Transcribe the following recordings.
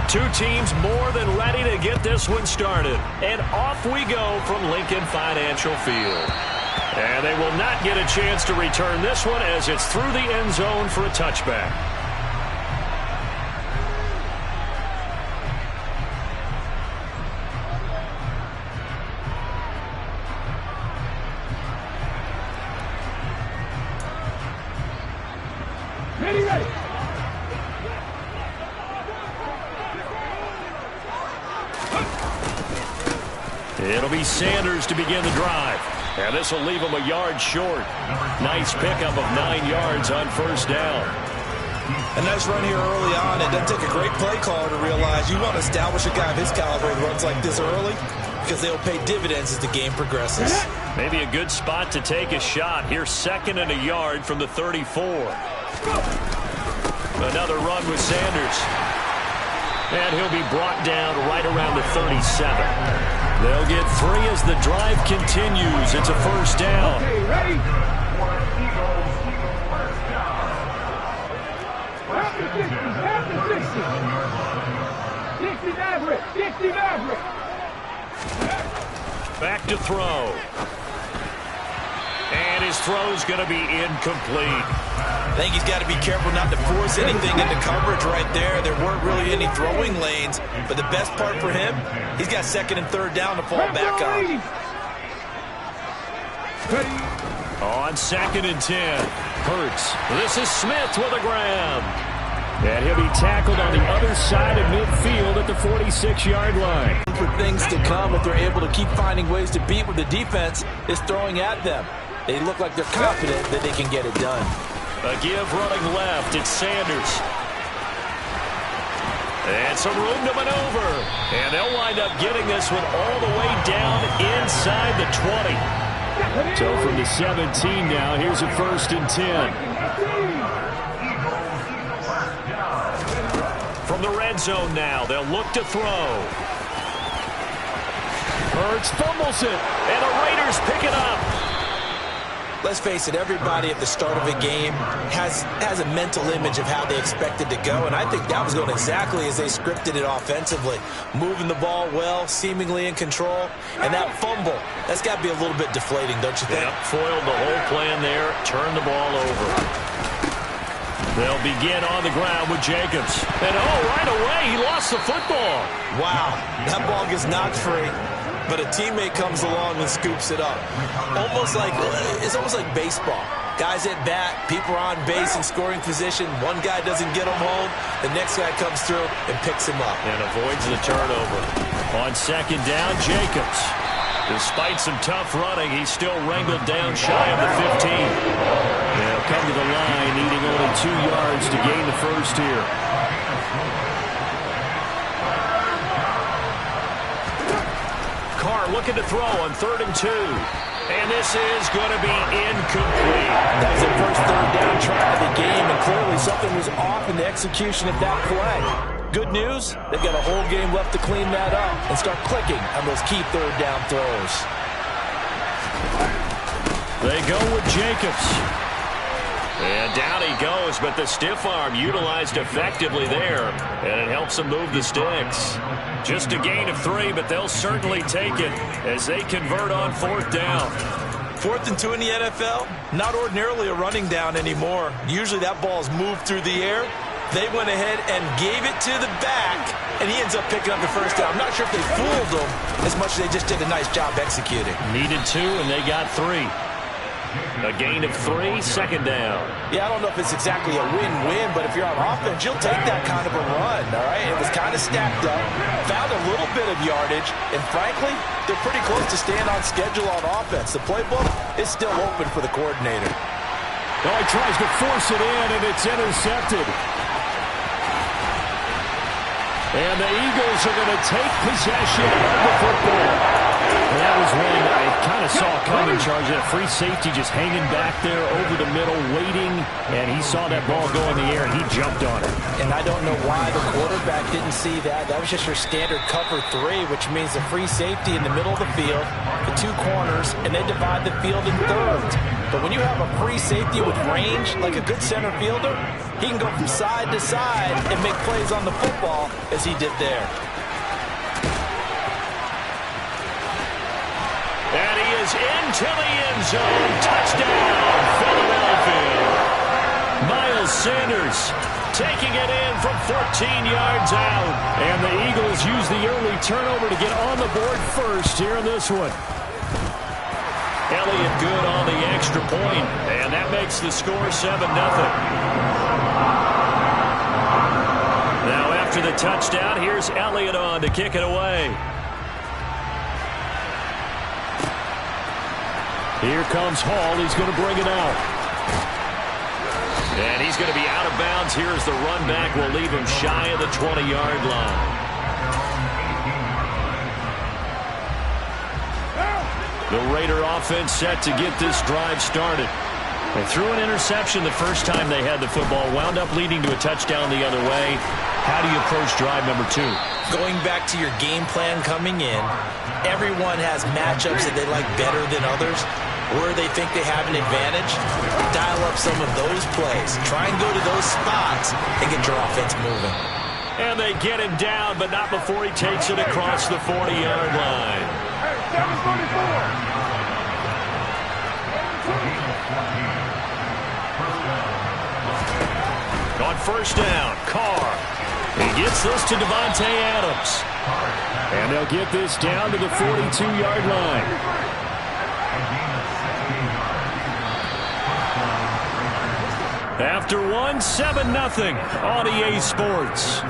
Two teams more than ready to get this one started. And off we go from Lincoln Financial Field. And they will not get a chance to return this one as it's through the end zone for a touchback. Ready. It'll be Sanders to begin the drive. And this will leave him a yard short. Nice pickup of 9 yards on first down. A nice run here early on. It doesn't take a great play caller to realize you want to establish a guy of his caliber who runs like this early because they'll pay dividends as the game progresses. Maybe a good spot to take a shot. Here's 2nd and a yard from the 34. Another run with Sanders. And he'll be brought down right around the 37. They'll get 3 as the drive continues. It's a first down. Okay, ready? Back to throw. And his throw's going to be incomplete. I think he's got to be careful not to force anything into coverage right there. There weren't really any throwing lanes, but the best part for him, he's got 2nd and 3rd down to fall back on. On 2nd and 10, Hurts. This is Smith with a grab. And he'll be tackled on the other side of midfield at the 46-yard line. For things to come, if they're able to keep finding ways to beat what the defense is throwing at them. They look like they're confident that they can get it done. A give running left. It's Sanders. And some room to maneuver. And they'll wind up getting this one all the way down inside the 20. So from the 17 now, here's a 1st and 10. From the red zone now, they'll look to throw. Hurts fumbles it, and the Raiders pick it up. Let's face it, everybody at the start of a game has a mental image of how they expect it to go, and I think that was going exactly as they scripted it offensively. Moving the ball well, seemingly in control, and that fumble, that's got to be a little bit deflating, don't you think? Yep, foiled the whole plan there, turned the ball over. They'll begin on the ground with Jacobs. And right away, he lost the football. Wow, that ball gets knocked free. But a teammate comes along and scoops it up. It's almost like baseball. Guys at bat, people are on base in scoring position. One guy doesn't get him home. The next guy comes through and picks him up. And avoids the turnover. On 2nd down, Jacobs. Despite some tough running, he's still wrangled down shy of the 15. They'll come to the line, needing only 2 yards to gain the first here. Looking to throw on 3rd and 2. And this is going to be incomplete. That was the first 3rd down try of the game, and clearly something was off in the execution of that play. Good news, they've got a whole game left to clean that up and start clicking on those key 3rd down throws. They go with Jacobs. And down he goes, but the stiff arm utilized effectively there, and it helps them move the sticks. Just a gain of 3, but they'll certainly take it as they convert on 4th down. 4th and 2 in the NFL, not ordinarily a running down anymore. Usually that ball is moved through the air. They went ahead and gave it to the back, and he ends up picking up the first down. I'm not sure if they fooled him as much as they just did a nice job executing. Needed 2, and they got 3. A gain of 3, 2nd down. Yeah, I don't know if it's exactly a win-win, but if you're on offense, you'll take that kind of a run, all right? It was kind of stacked up, found a little bit of yardage, and frankly, they're pretty close to staying on schedule on offense. The playbook is still open for the coordinator. Oh, he tries to force it in, and it's intercepted. And the Eagles are going to take possession of the football. And that was one I kind of saw coming, charge. That free safety just hanging back there over the middle, waiting, and he saw that ball go in the air, and he jumped on it. And I don't know why the quarterback didn't see that. That was just your standard cover 3, which means the free safety in the middle of the field, the 2 corners, and they divide the field in thirds. But when you have a free safety with range, like a good center fielder, He can go from side to side and make plays on the football as he did there. And he is into the end zone. Touchdown, Philadelphia. Miles Sanders taking it in from 14 yards out. And the Eagles use the early turnover to get on the board first here in this one. Elliott good on the extra point, and that makes the score 7-0. Now after the touchdown, here's Elliott on to kick it away. Here comes Hall. He's going to bring it out. And he's going to be out of bounds here as the run back will leave him shy of the 20-yard line. The Raider offense set to get this drive started. They threw an interception the first time they had the football, wound up leading to a touchdown the other way. How do you approach drive number 2? Going back to your game plan coming in, everyone has matchups that they like better than others. Where they think they have an advantage, dial up some of those plays. Try and go to those spots and get your offense moving. And they get him down, but not before he takes it across the 40-yard line. On first down, Carr. He gets this to Devontae Adams. And they'll get this down to the 42-yard line. After one, 7-0 on EA Sports.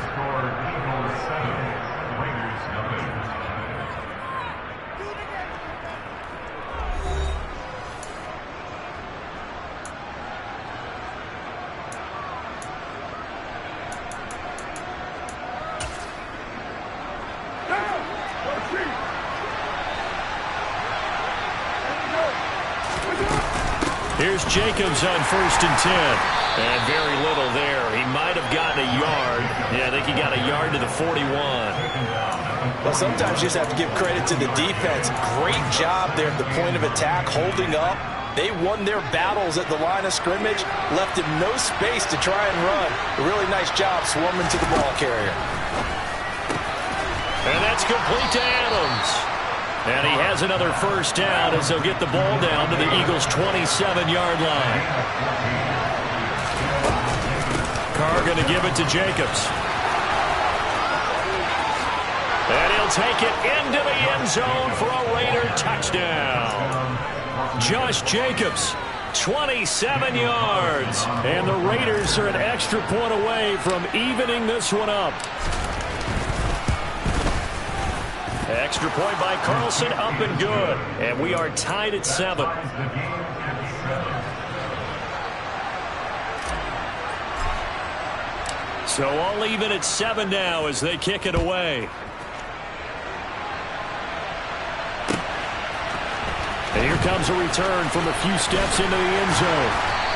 Here's Jacobs on 1st and 10. And very little there. He might have gotten a yard. Yeah, I think he got a yard to the 41. Well, sometimes you just have to give credit to the defense. Great job there at the point of attack, holding up. They won their battles at the line of scrimmage, left him no space to try and run. A really nice job swarming to the ball carrier. And that's complete to Adams. And he has another first down as they'll get the ball down to the Eagles' 27-yard line. Carr going to give it to Jacobs. And he'll take it into the end zone for a Raider touchdown. Josh Jacobs, 27 yards. And the Raiders are an extra point away from evening this one up. Extra point by Carlson, up and good. And we are tied at 7. So all even at 7 now as they kick it away. And here comes a return from a few steps into the end zone.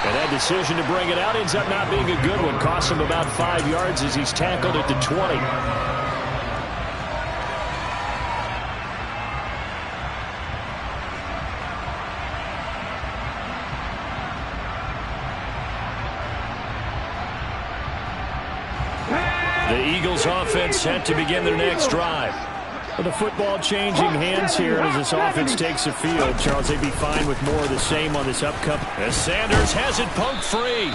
And that decision to bring it out ends up not being a good one. Costs him about 5 yards as he's tackled at the 20. The Eagles offense set to begin their next drive. With the football changing hands here as this offense takes the field, Charles, they'd be fine with more of the same on this upcoming. As Sanders has it poked free.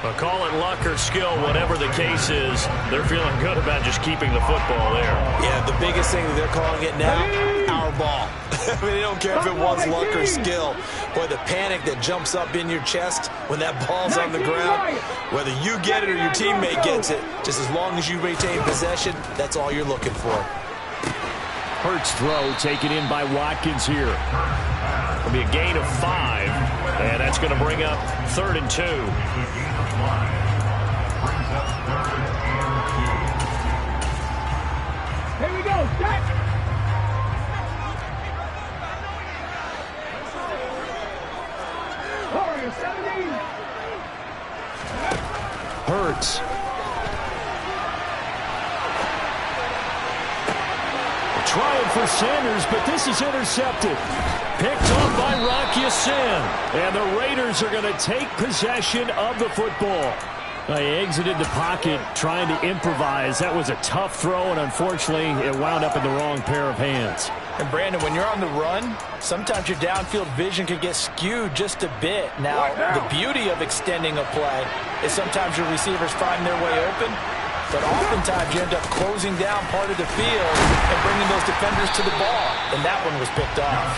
But call it luck or skill, whatever the case is, they're feeling good about just keeping the football there. Yeah, the biggest thing that they're calling it now, our ball. I mean, they don't care if it was luck or skill. Boy, the panic that jumps up in your chest when that ball's on the ground, whether you get it or your teammate gets it, just as long as you retain possession, that's all you're looking for. Hurts throw taken in by Watkins here. It'll be a gain of 5, and that's going to bring up 3rd and 2. Here we go, set! Hurts. Trying for Sanders, but this is intercepted. Picked off by Rock Ya-Sin. And the Raiders are going to take possession of the football. He exited the pocket trying to improvise. That was a tough throw, and unfortunately, it wound up in the wrong pair of hands. And Brandon, when you're on the run, sometimes your downfield vision can get skewed just a bit. Now, the beauty of extending a play is sometimes your receivers find their way open, but oftentimes you end up closing down part of the field and bringing those defenders to the ball, and that one was picked off.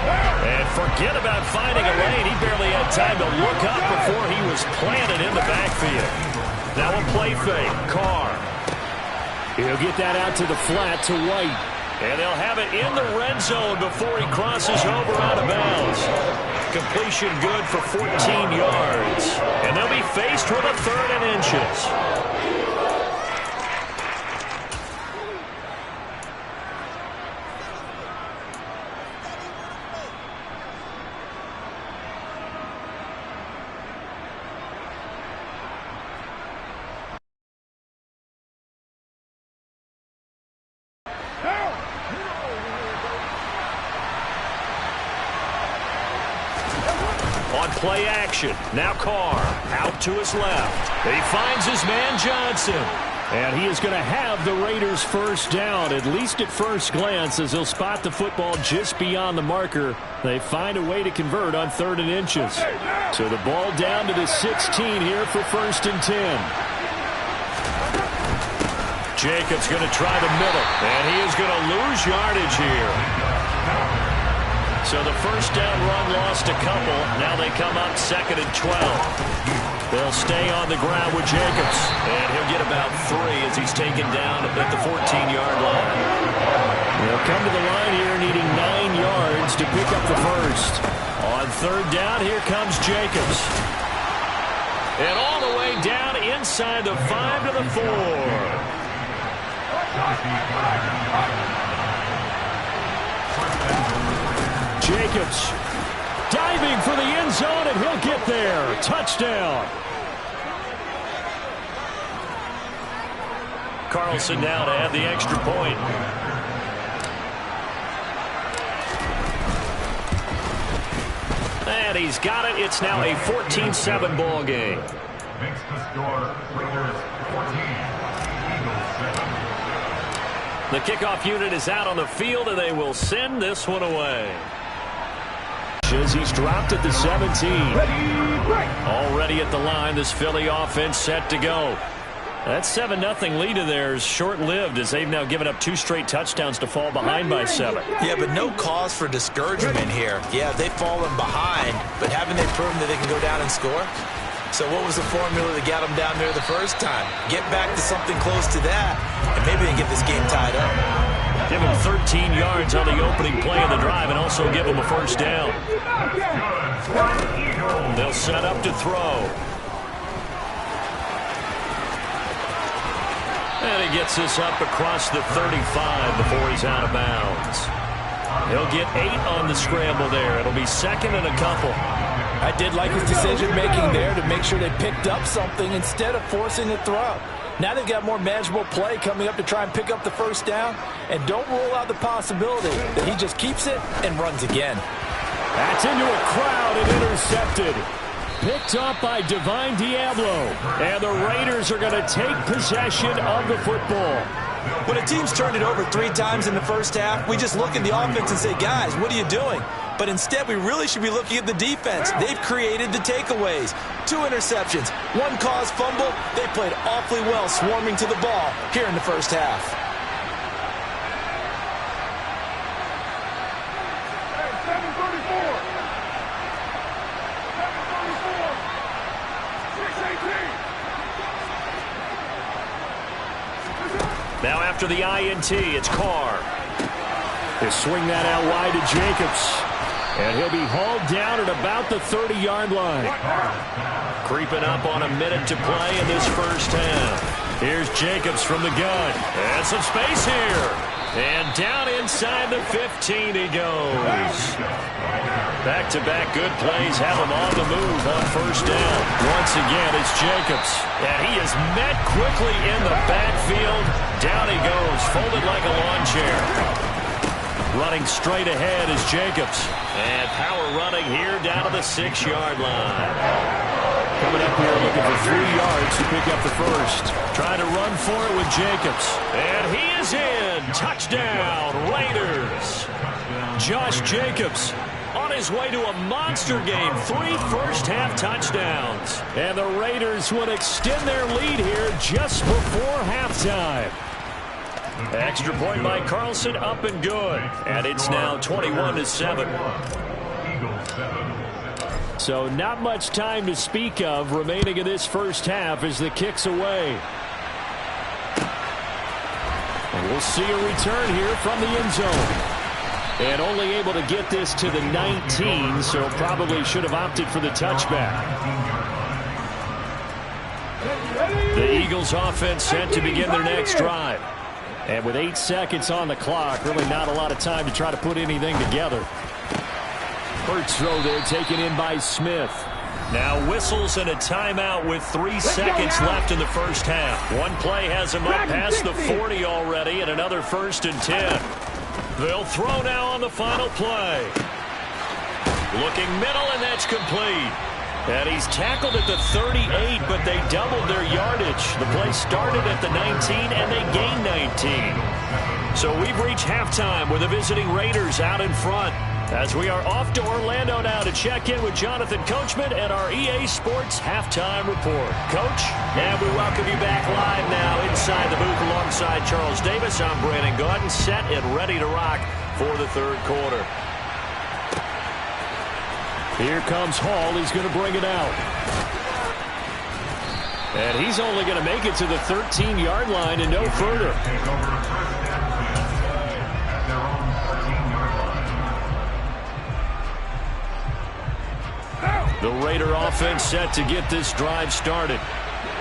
And forget about finding a lane. He barely had time to look up before he was planted in the backfield. Now a play fake. Carr. He'll get that out to the flat to White. And they'll have it in the red zone before he crosses over out of bounds. Completion good for 14 yards. And they'll be faced with a 3rd and inches. On play action, now Carr out to his left. He finds his man Johnson. And he is going to have the Raiders first down, at least at first glance, as he'll spot the football just beyond the marker. They find a way to convert on 3rd and inches. So the ball down to the 16 here for 1st and 10. Jacobs going to try the middle, and he is going to lose yardage here. So the first down run lost a couple. Now they come up 2nd and 12. They'll stay on the ground with Jacobs. And he'll get about 3 as he's taken down at the 14-yard line. They'll come to the line here needing 9 yards to pick up the first. On 3rd down, here comes Jacobs. And all the way down inside the 5 to the 4. Jacobs diving for the end zone, and he'll get there. Touchdown. Carlson now to add the extra point. And he's got it. It's now a 14-7 ball game. Makes the score Raiders 14, Eagles 7. The kickoff unit is out on the field, and they will send this one away. As he's dropped at the 17. Already at the line, this Philly offense set to go. That 7-0 lead of theirs short-lived, as they've now given up 2 straight touchdowns to fall behind by 7. Yeah, but no cause for discouragement here. Yeah, they've fallen behind, but haven't they proven that they can go down and score? So what was the formula that got them down there the first time? Get back to something close to that, and maybe they can get this game tied up. Give them 13 yards on the opening play of the drive and also give them a first down. They'll set up to throw. And he gets this up across the 35 before he's out of bounds. He'll get 8 on the scramble there. It'll be 2nd and a couple. I did like his decision-making there to make sure they picked up something instead of forcing a throw. Now they've got more manageable play coming up to try and pick up the first down. And don't rule out the possibility that he just keeps it and runs again. That's into a crowd and intercepted. Picked up by Divine Diablo. And the Raiders are going to take possession of the football. When a team's turned it over 3 times in the first half, we just look at the offense and say, guys, what are you doing? But instead, we really should be looking at the defense. They've created the takeaways. 2 interceptions, 1 caused fumble. They played awfully well swarming to the ball here in the first half. Now after the INT, it's Carr. They swing that out wide to Jacobs. And he'll be hauled down at about the 30-yard line. Creeping up on a minute to play in this first half. Here's Jacobs from the gun. And some space here. And down inside the 15 he goes. Back-to-back good plays have him on the move on first down. Once again, it's Jacobs. And he is met quickly in the backfield. Down he goes, folded like a lawn chair. Running straight ahead is Jacobs. And power running here down to the 6-yard line. coming up here looking for 3 yards to pick up the first. Trying to run for it with Jacobs. And he is in. Touchdown, Raiders. Josh Jacobs on his way to a monster game. 3 first-half touchdowns. And the Raiders would extend their lead here just before halftime. Extra point by Carlson, up and good. And it's now 21-7. So not much time to speak of remaining in this first half as the kick's away. And we'll see a return here from the end zone. And only able to get this to the 19, so probably should have opted for the touchback. The Eagles offense set to begin their next drive. And with 8 seconds on the clock, really not a lot of time to try to put anything together. First throw there taken in by Smith. Now whistles and a timeout with 3 seconds left in the first half. One play has him up past the 40 already, and another 1st and 10. They'll throw now on the final play. Looking middle, and that's complete. And he's tackled at the 38, but they doubled their yardage. The play started at the 19, and they gained 19. So we've reached halftime with the visiting Raiders out in front. As we are off to Orlando now to check in with Jonathan Coachman and our EA Sports Halftime Report. Coach, and we welcome you back live now inside the booth alongside Charles Davis. I'm Madden God, set and ready to rock for the third quarter. Here comes Hall. He's going to bring it out. And he's only going to make it to the 13-yard line and no further. The Raider offense set to get this drive started.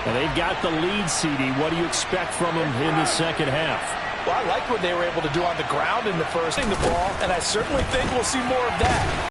And they've got the lead, CD. What do you expect from them in the second half? Well, I like what they were able to do on the ground in the first, the ball, and I certainly think we'll see more of that.